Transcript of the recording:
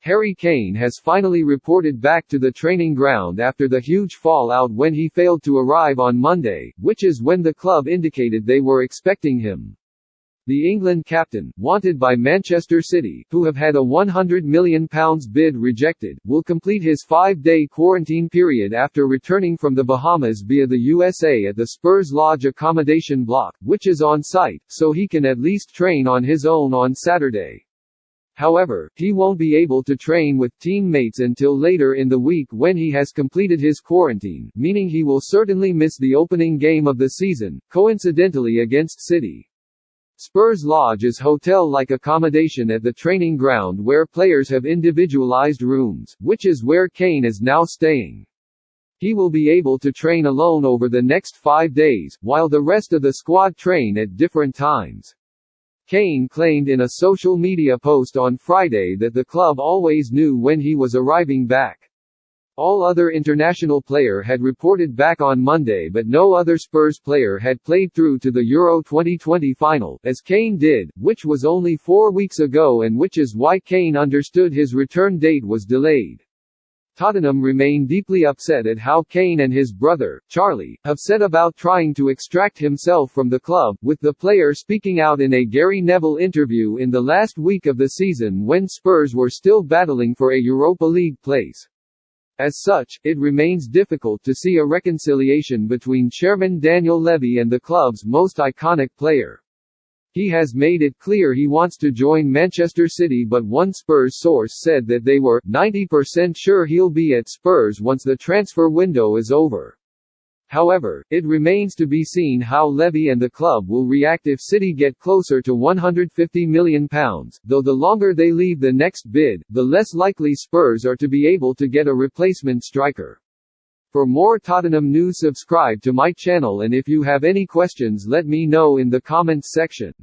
Harry Kane has finally reported back to the training ground after the huge fallout when he failed to arrive on Monday, which is when the club indicated they were expecting him. The England captain, wanted by Manchester City, who have had a £100 million bid rejected, will complete his 5-day quarantine period after returning from the Bahamas via the USA at the Spurs Lodge accommodation block, which is on site, so he can at least train on his own on Saturday. However, he won't be able to train with teammates until later in the week when he has completed his quarantine, meaning he will certainly miss the opening game of the season, coincidentally against City. Spurs Lodge is hotel-like accommodation at the training ground where players have individualized rooms, which is where Kane is now staying. He will be able to train alone over the next 5 days, while the rest of the squad train at different times. Kane claimed in a social media post on Friday that the club always knew when he was arriving back. All other international player had reported back on Monday, but no other Spurs player had played through to the Euro 2020 final, as Kane did, which was only 4 weeks ago and which is why Kane understood his return date was delayed. Tottenham remain deeply upset at how Kane and his brother, Charlie, have set about trying to extract himself from the club, with the player speaking out in a Gary Neville interview in the last week of the season when Spurs were still battling for a Europa League place. As such, it remains difficult to see a reconciliation between chairman Daniel Levy and the club's most iconic player. He has made it clear he wants to join Manchester City, but one Spurs source said that they were 90% sure he'll be at Spurs once the transfer window is over. However, it remains to be seen how Levy and the club will react if City get closer to £150 million, though the longer they leave the next bid, the less likely Spurs are to be able to get a replacement striker. For more Tottenham news, subscribe to my channel, and if you have any questions let me know in the comments section.